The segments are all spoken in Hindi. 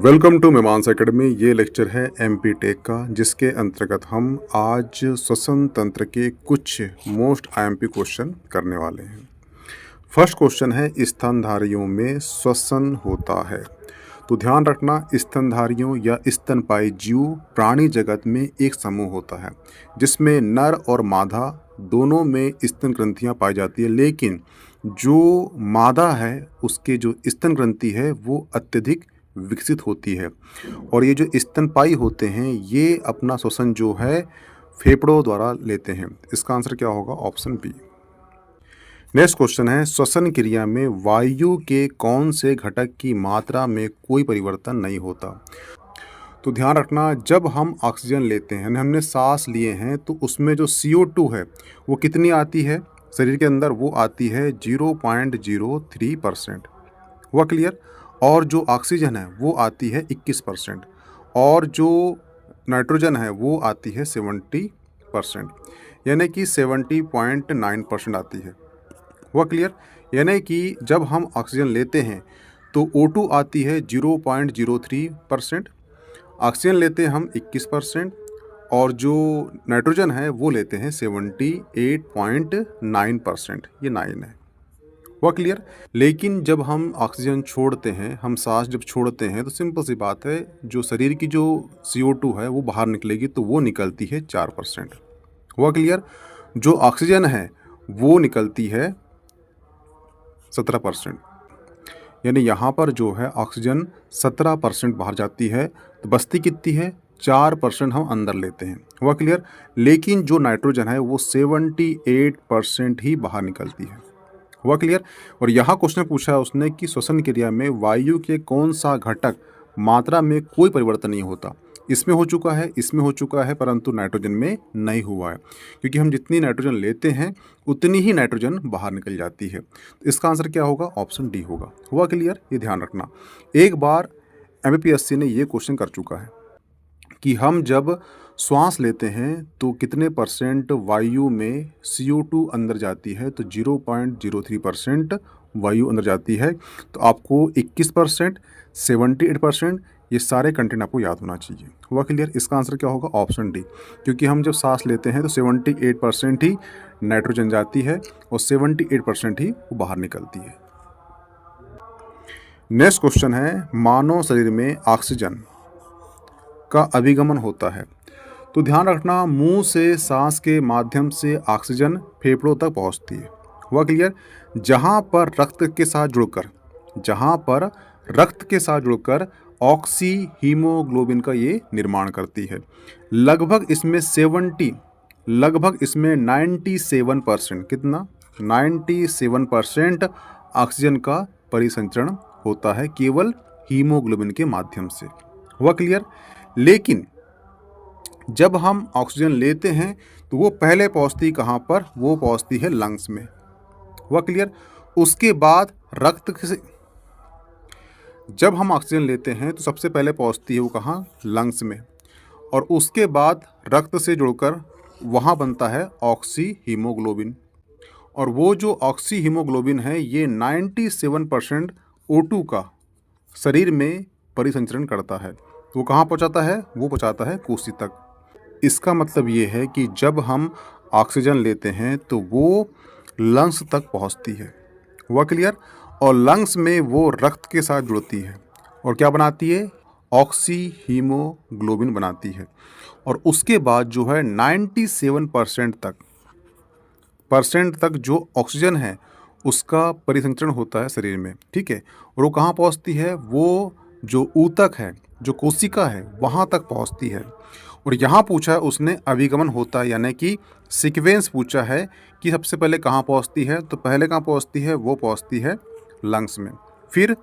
Welcome to Mimans academy. ये लेक्चर है एमपी टेक का, जिसके अंतर्गत हम आज श्वसन तंत्र के कुछ मोस्ट आईएमपी क्वेश्चन करने वाले हैं। फर्स्ट क्वेश्चन है, स्तनधारियों में श्वसन होता है? तो ध्यान रखना, स्तनधारियों या स्तनपायी जीव प्राणी जगत में एक समूह होता है जिसमें नर और मादा दोनों में स्तन ग्रंथियाँ पाई जाती है, लेकिन जो मादा है उसके जो स्तन ग्रंथि है वो अत्यधिक विकसित होती है। और ये जो स्तनपायी होते हैं ये अपना श्वसन जो है फेफड़ों द्वारा लेते हैं। इसका आंसर क्या होगा? Option B. नेक्स्ट क्वेश्चन है, श्वसन क्रिया में वायु के कौन से घटक की मात्रा में कोई परिवर्तन नहीं होता? तो ध्यान रखना, जब हम ऑक्सीजन लेते हैं, हमने सांस लिए हैं, तो उसमें जो CO2 है वो कितनी आती है शरीर के अंदर? वो आती है 0.03%। हुआ क्लियर? और जो ऑक्सीजन है वो आती है 21%, और जो नाइट्रोजन है वो आती है 70%, यानी कि 70.9% आती है। हुआ क्लियर? यानी कि जब हम ऑक्सीजन लेते हैं तो O2 आती है 0.03%, ऑक्सीजन लेते हैं हम 21%, और जो नाइट्रोजन है वो लेते हैं 78.9%, ये 9 है। हुआ क्लियर? लेकिन जब हम ऑक्सीजन छोड़ते हैं, हम सांस जब छोड़ते हैं, तो सिंपल सी बात है, जो शरीर की जो CO2 है वो बाहर निकलेगी, तो वो निकलती है 4%। हुआ क्लियर? जो ऑक्सीजन है वो निकलती है 17%, यानी यहाँ पर जो है ऑक्सीजन 17% बाहर जाती है, तो बचती कितनी है? 4% हम अंदर लेते हैं। हुआ क्लियर? लेकिन जो नाइट्रोजन है वो 78% ही बाहर निकलती है। हुआ क्लियर? और यहाँ क्वेश्चन पूछा है उसने कि श्वसन क्रिया में वायु के कौन सा घटक मात्रा में कोई परिवर्तन नहीं होता? इसमें हो चुका है, इसमें हो चुका है, परंतु नाइट्रोजन में नहीं हुआ है, क्योंकि हम जितनी नाइट्रोजन लेते हैं उतनी ही नाइट्रोजन बाहर निकल जाती है। तो इसका आंसर क्या होगा? ऑप्शन डी होगा। हुआ क्लियर? ये ध्यान रखना, एक बार MPSC ने ये क्वेश्चन कर चुका है कि हम जब श्वास लेते हैं तो कितने परसेंट वायु में CO2 अंदर जाती है? तो 0.03% वायु अंदर जाती है। तो आपको 21%, 78%, ये सारे कंटेंट आपको याद होना चाहिए। हुआ क्लियर? इसका आंसर क्या होगा? ऑप्शन डी, क्योंकि हम जब सांस लेते हैं तो 78% ही नाइट्रोजन जाती है और 78% ही वो बाहर निकलती है। नेक्स्ट क्वेश्चन है, मानव शरीर में ऑक्सीजन का अभिगमन होता है? तो ध्यान रखना, मुंह से सांस के माध्यम से ऑक्सीजन फेफड़ों तक पहुंचती है। हुआ क्लियर? जहां पर रक्त के साथ जुड़कर ऑक्सी हीमोग्लोबिन का ये निर्माण करती है। लगभग इसमें 97%, कितना? 97% ऑक्सीजन का परिसंचरण होता है केवल हीमोग्लोबिन के माध्यम से। हुआ क्लियर? लेकिन जब हम ऑक्सीजन लेते हैं तो वो पहले पहुंचती कहाँ पर? वो पहुंचती है लंग्स में। हुआ क्लियर? उसके बाद जब हम ऑक्सीजन लेते हैं तो सबसे पहले पहुंचती है वो कहाँ? लंग्स में, और उसके बाद रक्त से जुड़कर वहाँ बनता है ऑक्सी हीमोग्लोबिन, और वो जो ऑक्सी हीमोग्लोबिन है ये 97% O2 का शरीर में परिसंचरण करता है। वो कहाँ पहुँचाता है? वो पहुँचाता है कोसी तक। इसका मतलब ये है कि जब हम ऑक्सीजन लेते हैं तो वो लंग्स तक पहुंचती है। हुआ क्लियर? और लंग्स में वो रक्त के साथ जुड़ती है और क्या बनाती है? ऑक्सी हीमोग्लोबिन बनाती है, और उसके बाद जो है 97% तक जो ऑक्सीजन है उसका परिसंचरण होता है शरीर में। ठीक है? और वो कहाँ पहुँचती है? वो जो ऊतक है, जो कोशिका है, वहाँ तक पहुँचती है। और यहाँ पूछा है उसने अभिगमन होता है, यानी कि सीक्वेंस पूछा है कि सबसे पहले कहाँ पहुँचती है। तो पहले कहाँ पहुँचती है? वो पहुँचती है लंग्स में, फिर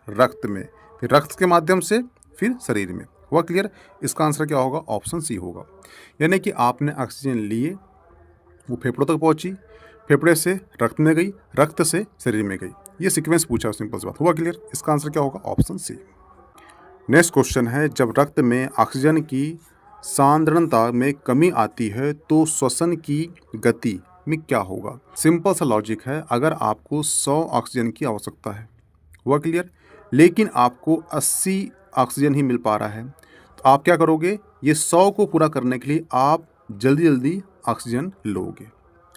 रक्त में, फिर रक्त के माध्यम से फिर शरीर में। हुआ क्लियर? इसका आंसर क्या होगा? ऑप्शन सी होगा। यानी कि आपने ऑक्सीजन लिए, वो फेफड़ों तक पहुँची, फेफड़े से रक्त में गई, रक्त से शरीर में गई, ये सीक्वेंस पूछा, सिंपल सी बात। हुआ क्लियर? इसका आंसर क्या होगा? Option C. नेक्स्ट क्वेश्चन है, जब रक्त में ऑक्सीजन की सांद्रता में कमी आती है तो श्वसन की गति में क्या होगा? सिंपल सा लॉजिक है, अगर आपको 100 ऑक्सीजन की आवश्यकता है, हुआ क्लियर, लेकिन आपको 80 ऑक्सीजन ही मिल पा रहा है, तो आप क्या करोगे, ये 100 को पूरा करने के लिए आप जल्दी जल्दी ऑक्सीजन लोगे।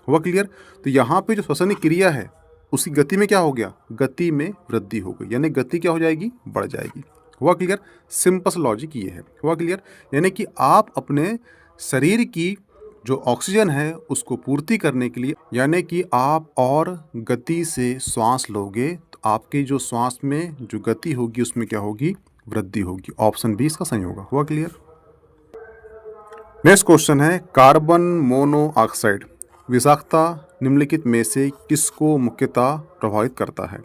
हुआ क्लियर? तो यहाँ पे जो श्वसन क्रिया है उसकी गति में क्या हो गया, गति में वृद्धि हो गई, यानी गति क्या हो जाएगी, बढ़ जाएगी। हुआ क्लियर? सिंपल सा लॉजिक ये है। हुआ क्लियर? यानी कि आप अपने शरीर की जो ऑक्सीजन है उसको पूर्ति करने के लिए, यानी कि आप और गति से श्वास लोगे तो आपके जो श्वास में जो गति होगी उसमें क्या होगी, वृद्धि होगी। ऑप्शन बी इसका सही होगा। हुआ क्लियर? नेक्स्ट क्वेश्चन है, कार्बन मोनोऑक्साइड विषाक्तता निम्नलिखित में से किसको मुख्यतः प्रभावित करता है?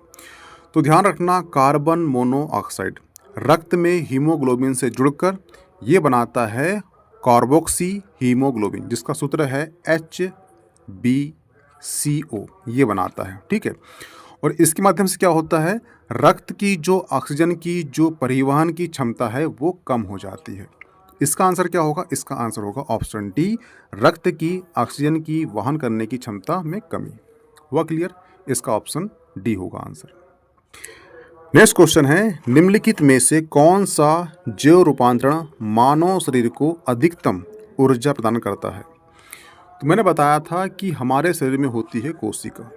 तो ध्यान रखना, कार्बन मोनोऑक्साइड रक्त में हीमोग्लोबिन से जुड़कर ये बनाता है कार्बोक्सी हीमोग्लोबिन, जिसका सूत्र है HbCO, ये बनाता है। ठीक है, और इसके माध्यम से क्या होता है, रक्त की जो ऑक्सीजन की जो परिवहन की क्षमता है वो कम हो जाती है। इसका आंसर क्या होगा, इसका आंसर होगा ऑप्शन डी, रक्त की ऑक्सीजन की वहन करने की क्षमता में कमी। हुआ क्लियर? इसका ऑप्शन डी होगा आंसर। नेक्स्ट क्वेश्चन है, निम्नलिखित में से कौन सा जैव रूपांतरण मानव शरीर को अधिकतम ऊर्जा प्रदान करता है? तो मैंने बताया था कि हमारे शरीर में होती है कोशिका।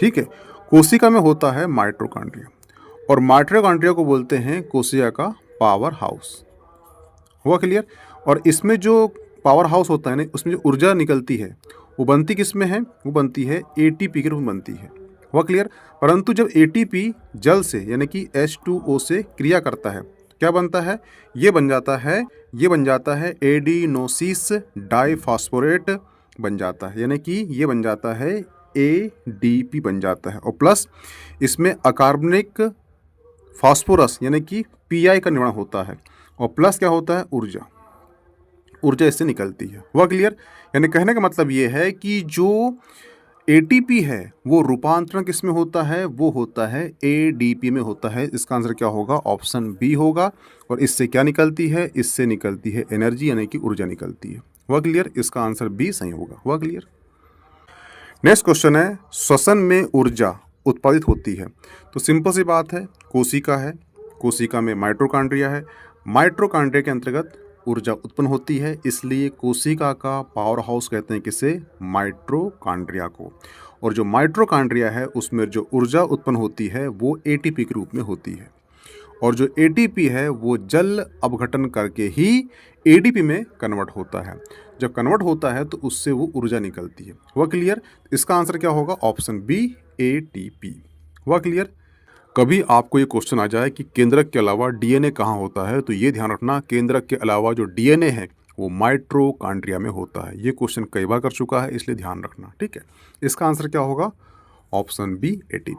ठीक है, कोशिका में होता है माइटोकॉन्ड्रिया, और माइटोकॉन्ड्रिया को बोलते हैं कोशिका का पावर हाउस। हुआ क्लियर? और इसमें जो पावर हाउस होता है ना, उसमें जो ऊर्जा निकलती है वो बनती किस में है, वो बनती है एटीपी के रूप में बनती है। हुआ क्लियर? परंतु जब एटीपी जल से यानी कि H2O से क्रिया करता है, क्या बनता है, ये बन जाता है एडिनोसिस डाइफॉस्फोरेट बन जाता है, यानी कि ये बन जाता है ADP बन जाता है, और प्लस इसमें अकार्बनिक फास्फोरस यानी कि PI का निर्माण होता है, और प्लस क्या होता है, ऊर्जा इससे निकलती है। हुआ क्लियर? यानी कहने का मतलब ये है कि जो ATP है वो रूपांतरण किस में होता है, वो होता है ADP में होता है। इसका आंसर क्या होगा, ऑप्शन बी होगा। और इससे क्या निकलती है, इससे निकलती है एनर्जी यानी कि ऊर्जा निकलती है। हुआ क्लियर? इसका आंसर बी सही होगा। हुआ क्लियर? नेक्स्ट क्वेश्चन है, श्वसन में ऊर्जा उत्पादित होती है। तो सिंपल सी बात है, कोशिका है, कोशिका में माइटोकॉन्ड्रिया है, माइटोकॉन्ड्रिया के अंतर्गत ऊर्जा उत्पन्न होती है, इसलिए कोशिका का पावर हाउस कहते हैं किसे, माइटोकॉन्ड्रिया को। और जो माइटोकॉन्ड्रिया है उसमें जो ऊर्जा उत्पन्न होती है वो एटीपी के रूप में होती है, और जो एटीपी है वो जल अपघटन करके ही एडीपी में कन्वर्ट होता है। जब कन्वर्ट होता है तो उससे वो ऊर्जा निकलती है। हुआ क्लियर? इसका आंसर क्या होगा, ऑप्शन बी ATP। हुआ क्लियर? कभी आपको ये क्वेश्चन आ जाए कि केंद्रक के अलावा DNA कहाँ होता है, तो ये ध्यान रखना, केंद्रक के अलावा जो DNA है वो माइटोकॉन्ड्रिया में होता है। ये क्वेश्चन कई बार कर चुका है, इसलिए ध्यान रखना। ठीक है, इसका आंसर क्या होगा, option B ATP।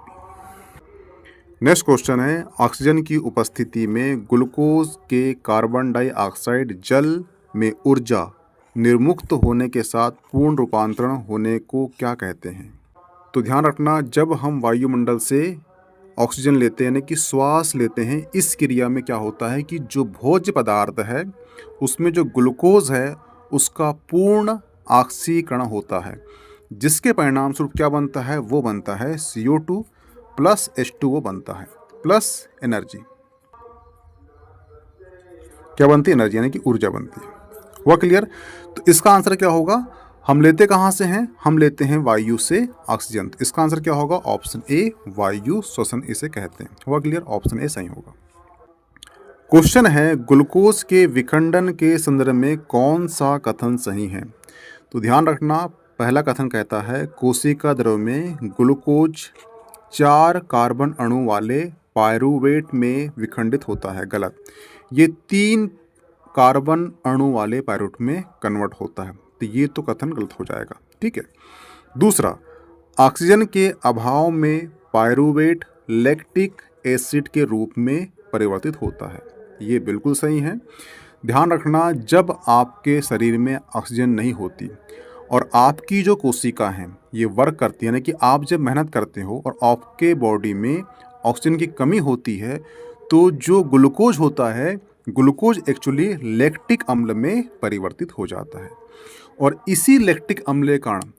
Next question है, ऑक्सीजन की उपस्थिति में ग्लूकोज के कार्बन डाइऑक्साइड जल में ऊर्जा निर्मुक्त होने के साथ पूर्ण रूपांतरण होने को क्या कहते हैं? तो ध्यान रखना, जब हम वायुमंडल से ऑक्सीजन लेते हैं यानी कि श्वास लेते हैं, इस क्रिया में क्या होता है कि जो भोज्य पदार्थ है उसमें जो ग्लूकोज है उसका पूर्ण ऑक्सीकरण होता है, जिसके परिणाम स्वरूप क्या बनता है, वो बनता है CO2 प्लस H2O बनता है, प्लस एनर्जी। क्या बनती है, एनर्जी यानी कि ऊर्जा बनती है। हुआ क्लियर? तो इसका आंसर क्या होगा, हम लेते कहाँ से हैं, हम लेते हैं वायु से ऑक्सीजन। तो इसका आंसर क्या होगा, ऑप्शन ए, वायु श्वसन इसे कहते हैं। हुआ क्लियर? ऑप्शन ए सही होगा। क्वेश्चन है, ग्लूकोज के विखंडन के संदर्भ में कौन सा कथन सही है? तो ध्यान रखना, पहला कथन कहता है कोशिका द्रव में ग्लूकोज 4 कार्बन अणु वाले पायरुवेट में विखंडित होता है। गलत, ये 3 कार्बन अणु वाले पायरुवेट में कन्वर्ट होता है, तो ये तो कथन गलत हो जाएगा। ठीक है। दूसरा, ऑक्सीजन के अभाव में पायरुवेट लैक्टिक एसिड के रूप में परिवर्तित होता है, ये बिल्कुल सही है। ध्यान रखना, जब आपके शरीर में ऑक्सीजन नहीं होती और आपकी जो कोशिका हैं ये वर्क करती है, यानी कि आप जब मेहनत करते हो और आपके बॉडी में ऑक्सीजन की कमी होती है, तो जो ग्लूकोज होता है, ग्लूकोज एक्चुअली लैक्टिक अम्ल में परिवर्तित हो जाता है, और इसी लैक्टिक अम्ल के कारण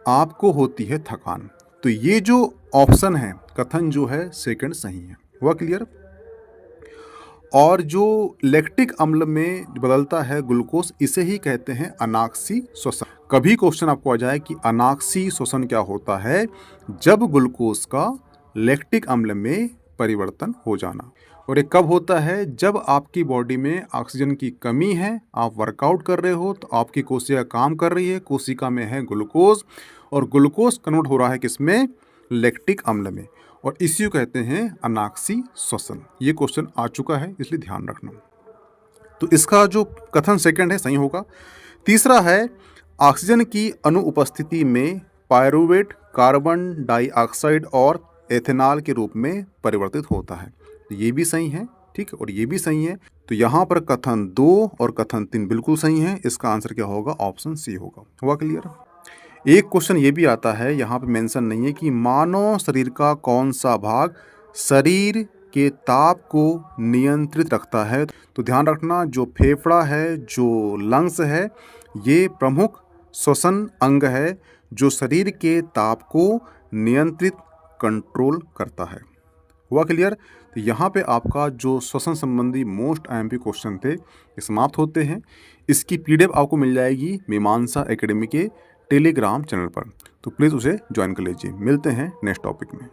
आपको होती है थकान। तो ये जो ऑप्शन है, कथन जो है सेकंड सही है। हुआ क्लियर। और जो लैक्टिक अम्ल में बदलता है ग्लूकोज, इसे ही कहते हैं अनाक्सी श्वसन। कभी क्वेश्चन आपको आ जाए कि अनाक्सी श्वसन क्या होता है, जब ग्लूकोज का लैक्टिक अम्ल में परिवर्तन हो जाना। और ये कब होता है, जब आपकी बॉडी में ऑक्सीजन की कमी है, आप वर्कआउट कर रहे हो तो आपकी कोशिका काम कर रही है, कोशिका में है ग्लूकोज और ग्लूकोज कन्वर्ट हो रहा है किसमें, लैक्टिक अम्ल में, और इसी को कहते हैं अनाक्सी श्वसन। ये क्वेश्चन आ चुका है इसलिए ध्यान रखना। तो इसका जो कथन सेकंड है सही होगा। तीसरा है ऑक्सीजन की अनुपस्थिति में पायरुवेट कार्बन डाइऑक्साइड और एथेनॉल के रूप में परिवर्तित होता है। तो ये भी सही है, ठीक है, और ये भी सही है। तो यहाँ पर कथन 2 और कथन 3 बिल्कुल सही है। इसका आंसर क्या होगा, ऑप्शन सी होगा। हुआ क्लियर। एक क्वेश्चन ये भी आता है, यहाँ पे मेंशन नहीं है कि मानव शरीर का कौन सा भाग शरीर के ताप को नियंत्रित रखता है। तो ध्यान रखना, जो फेफड़ा है, जो लंग्स है, ये प्रमुख श्वसन अंग है जो शरीर के ताप को नियंत्रित कंट्रोल करता है। हुआ क्लियर। तो यहाँ पे आपका जो श्वसन संबंधी मोस्ट IMP क्वेश्चन थे ये समाप्त होते हैं। इसकी PDF आपको मिल जाएगी मीमांसा एकेडमी के टेलीग्राम चैनल पर, तो प्लीज़ उसे ज्वाइन कर लीजिए। मिलते हैं नेक्स्ट टॉपिक में।